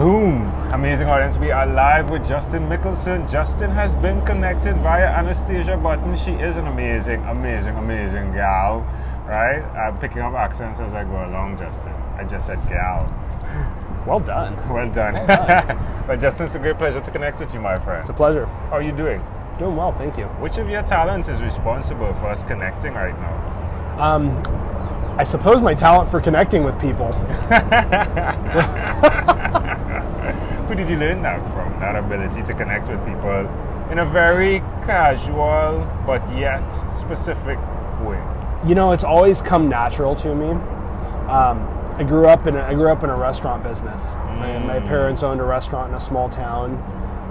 Boom! Amazing audience, we are live with Justin Mikkelsen. Justin has been connected via Anastasia Button. She is an amazing gal, right? I'm picking up accents as I go along, Justin. I just said gal. Well done. Well done. Well done. But Justin, it's a great pleasure to connect with you, my friend. It's a pleasure. How are you doing? Doing well, thank you. Which of your talents is responsible for us connecting right now? I suppose my talent for connecting with people. Who did you learn that from? That ability to connect with people in a very casual but yet specific way. You know, it's always come natural to me. I grew up in a restaurant business. My parents owned a restaurant in a small town,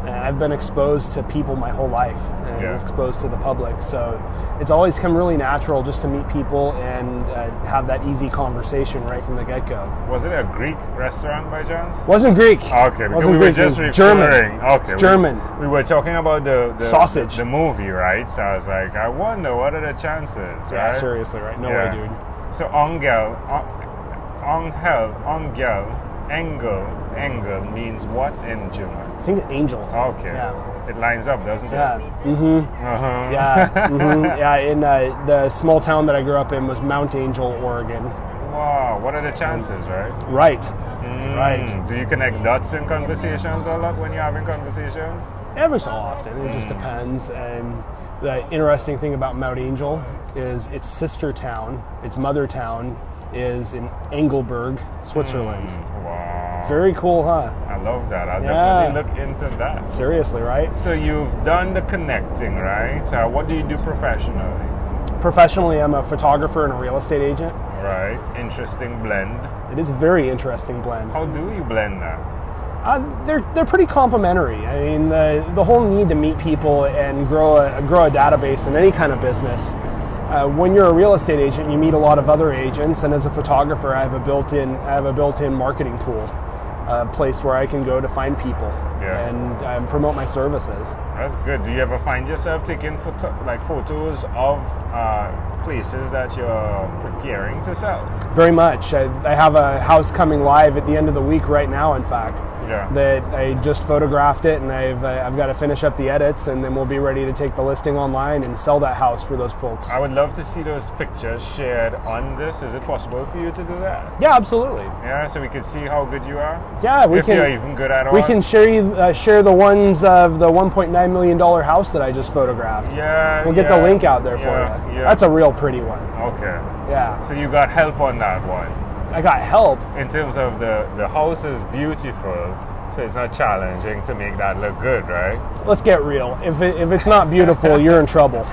and I've been exposed to people my whole life and exposed to the public. So it's always come really natural just to meet people and have that easy conversation right from the get-go. Was it a Greek restaurant by chance? Wasn't Greek. Okay, because wasn't we Greek. were just referring. German. Okay, German. We were talking about the sausage, the movie, right? So I was like, I wonder what are the chances, right? Yeah, seriously, right? No way, dude. So Engel means what in German? I think angel. Okay. Yeah. It lines up, doesn't it? Yeah. Mm-hmm. Uh-huh. Yeah. Mm-hmm. Yeah. In the small town that I grew up in was Mount Angel, Oregon. Wow. What are the chances, right? Right. Right. Do you connect dots in conversations a lot when you're having conversations? Every so often. It just depends. And the interesting thing about Mount Angel is its sister town, its mother town, is in Engelberg, Switzerland. Wow. Very cool, huh? I love that. I'll definitely look into that. Seriously, right? So you've done the connecting, right? What do you do professionally? Professionally, I'm a photographer and a real estate agent. Right. Interesting blend. It is a very interesting blend. How do you blend that? They're pretty complementary. I mean, the whole need to meet people and grow a database in any kind of business. When you're a real estate agent, you meet a lot of other agents, and as a photographer, I have a built-in marketing pool, a place where I can go to find people and promote my services. That's good. Do you ever find yourself taking photos of places that you're preparing to sell? Very much. I have a house coming live at the end of the week right now, in fact. Yeah. That I just photographed it, and I've got to finish up the edits, and then we'll be ready to take the listing online and sell that house for those folks. I would love to see those pictures shared on this. Is it possible for you to do that? Yeah, absolutely. Yeah, so we can see how good you are? Yeah, if you're even good at all. We can share the ones of the $1.9 million house that I just photographed. Yeah. We'll get the link out there for you. Yeah. That's a real pretty one. Okay. Yeah. So you got help on that one? I got help. In terms of the house is beautiful, so it's not challenging to make that look good, right? Let's get real. If it's not beautiful, you're in trouble. I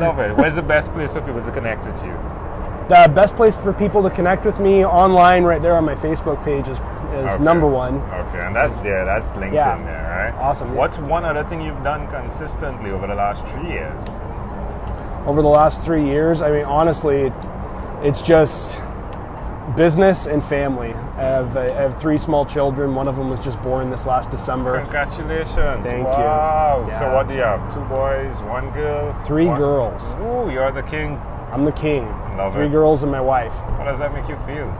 love it. Where's the best place for people to connect with you? The best place for people to connect with me online, right there on my Facebook page, is number one. Okay, and that's linked in there, right? Awesome. What's one other thing you've done consistently over the last 3 years? Over the last 3 years, I mean, honestly, it's just business and family. I have 3 small children. One of them was just born this last December. Congratulations. Thank you. Wow. Yeah. So what do you have? 2 boys, 1 girl? 3 girls. Ooh, you're the king. I'm the king. Love 3 it. girls and my wife. How does that make you feel?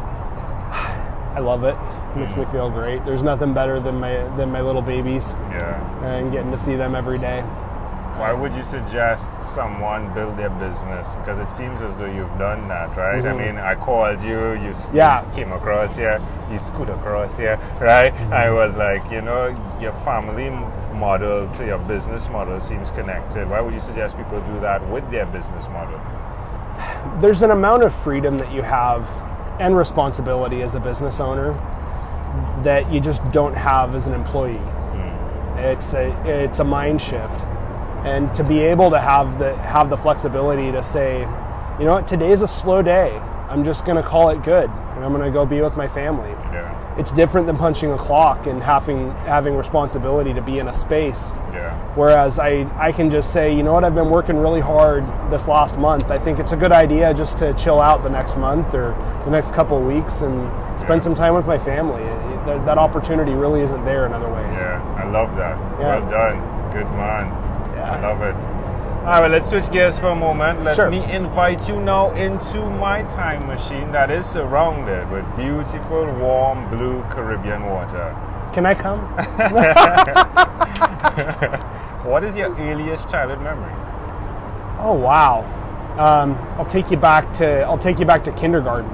I love it. It makes me feel great. There's nothing better than my little babies. Yeah. And getting to see them every day. Why would you suggest someone build their business? Because it seems as though you've done that, right? I mean, I called you, you came across here, you scoot across here, right? I was like, your family model to your business model seems connected. Why would you suggest people do that with their business model? There's an amount of freedom that you have and responsibility as a business owner that you just don't have as an employee. It's a mind shift. And to be able to have the flexibility to say, you know what, today's a slow day. I'm just going to call it good, and I'm going to go be with my family. Yeah. It's different than punching a clock and having responsibility to be in a space. Yeah. Whereas I can just say, you know what, I've been working really hard this last month. I think it's a good idea just to chill out the next month or the next couple of weeks and spend some time with my family. That opportunity really isn't there in other ways. Yeah, I love that. Yeah. Well done. Good man. Yeah. I love it. All right, well, let's switch gears for a moment. Let Sure. me invite you now into my time machine that is surrounded with beautiful, warm, blue Caribbean water. Can I come? What is your earliest childhood memory? Oh wow! I'll take you back to kindergarten.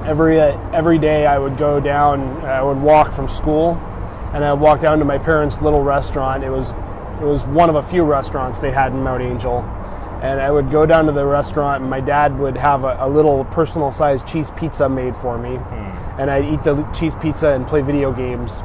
Every day I would go down. I would walk from school, and I would walk down to my parents' little restaurant. It was one of a few restaurants they had in Mount Angel, and I would go down to the restaurant, and my dad would have a little personal-sized cheese pizza made for me, and I'd eat the cheese pizza and play video games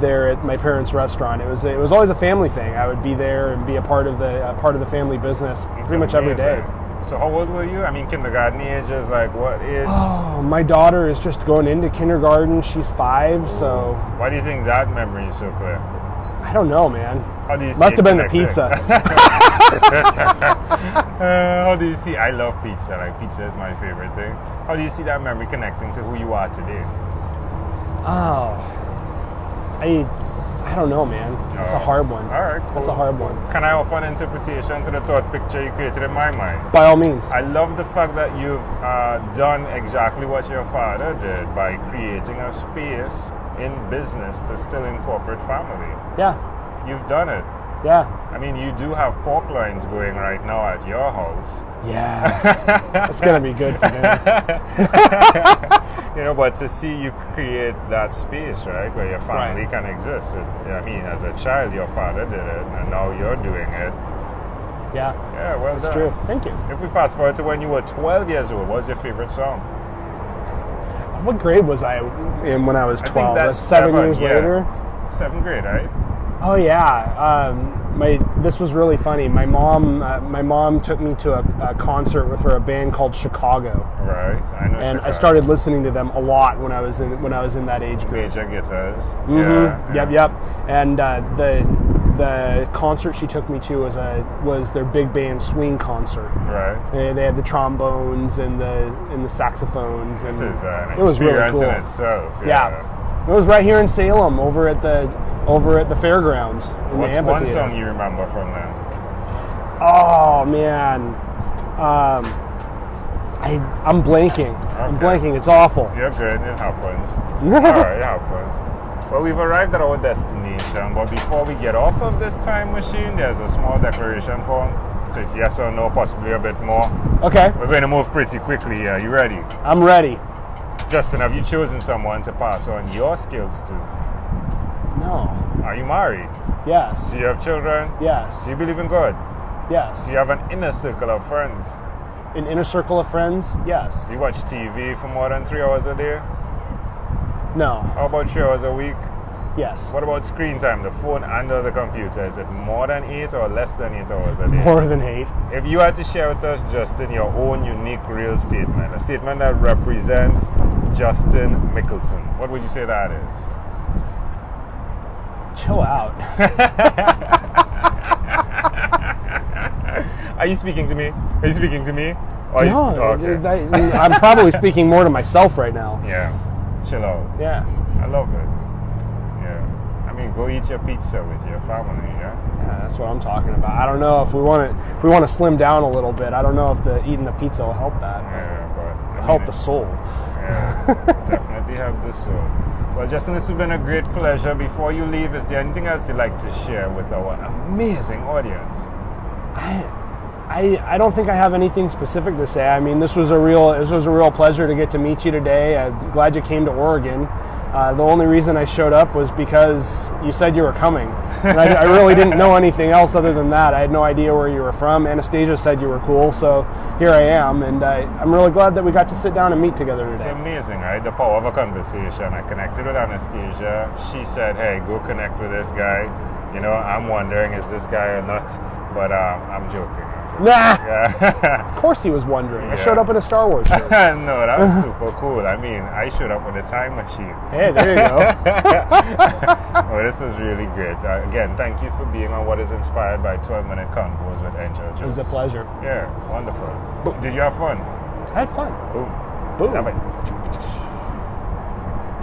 there at my parents' restaurant. It was always a family thing. I would be there and be a part of the family business pretty much every day. So how old were you? I mean, kindergarten age is like what age? Oh, my daughter is just going into kindergarten. She's 5, so. Why do you think that memory is so clear? I don't know, man. How do you see Must have been the connected? pizza. How do you see? I love pizza. Like, pizza is my favorite thing. How do you see that memory connecting to who you are today? Oh, I don't know, man. It's a hard one. All right, cool. That's a hard one. Can I offer an interpretation to the thought picture you created in my mind? By all means. I love the fact that you've done exactly what your father did by creating a space in business to still incorporate family. Yeah. You've done it. Yeah. I mean, you do have pork loins going right now at your house. Yeah. It's going to be good for dinner. You know, but to see you create that space, right, where your family can exist. I mean, as a child, your father did it, and now you're doing it. Yeah. Yeah, well That's done. true. Thank you. If we fast forward to when you were 12 years old, what was your favorite song? What grade was I in when I was 12? I think that's 7 years later? 7th grade, right? Oh yeah. This was really funny. My mom took me to a concert with her, a band called Chicago. Right, I know. And Chicago. I started listening to them a lot when I was in that age group. Major guitars. Mm-hmm. Yeah. Yep. And the concert she took me to was their big band swing concert. Right. They had the trombones and the saxophones. This and is an it was really experience cool. in itself. Yeah. It was right here in Salem, over at the fairgrounds in What's the amphitheater. one song you remember from them? Oh man, I'm blanking. I'm Okay. blanking. It's awful. You're good. It happens. All right, it happens. Well, we've arrived at our destination, but before we get off of this time machine, there's a small declaration form. So it's yes or no, possibly a bit more. Okay, We're going to move pretty quickly here. You ready? I'm ready. Justin, have you chosen someone to pass on your skills to? No. Are you married? Yes. Do you have children? Yes. Do you believe in God? Yes. Do you have an inner circle of friends? An inner circle of friends? Yes. Do you watch TV for more than 3 hours a day? No. How about 3 hours a week? Yes. What about screen time, the phone and the computer? Is it more than 8 or less than 8 hours a day? More than 8. If you had to share with us, Justin, your own unique real statement, a statement that represents Justin Mikkelsen, what would you say that is? Chill out. Are you speaking to me? Are you speaking to me? Or No, okay. I'm probably speaking more to myself right now. Yeah. Chill out. Yeah. I love it. Yeah. I mean, go eat your pizza with your family, yeah? Yeah, that's what I'm talking about. I don't know if we want to slim down a little bit. I don't know if eating the pizza will help that. Yeah, but It'll help the soul. Yeah, definitely help the soul. Well, Justin, this has been a great pleasure. Before you leave, is there anything else you'd like to share with our amazing audience? I don't think I have anything specific to say. I mean, this was a real pleasure to get to meet you today. I'm glad you came to Oregon. The only reason I showed up was because you said you were coming. And I really didn't know anything else other than that. I had no idea where you were from. Anastasia said you were cool, so here I am. And I'm really glad that we got to sit down and meet together today. It's amazing, right? The power of a conversation. I connected with Anastasia. She said, hey, go connect with this guy. You know, I'm wondering, is this guy or not? But I'm joking. Nah! Yeah. Of course he was wondering. I Yeah. showed up in a Star Wars shirt. No, that was super cool. I mean, I showed up with a time machine. Hey, there you go. Well, this was really great. Again, thank you for being on what is inspired by 12-minute convos with Angel Jones. It was a pleasure. Yeah, wonderful. Did you have fun? I had fun. Boom. Boom. Love it.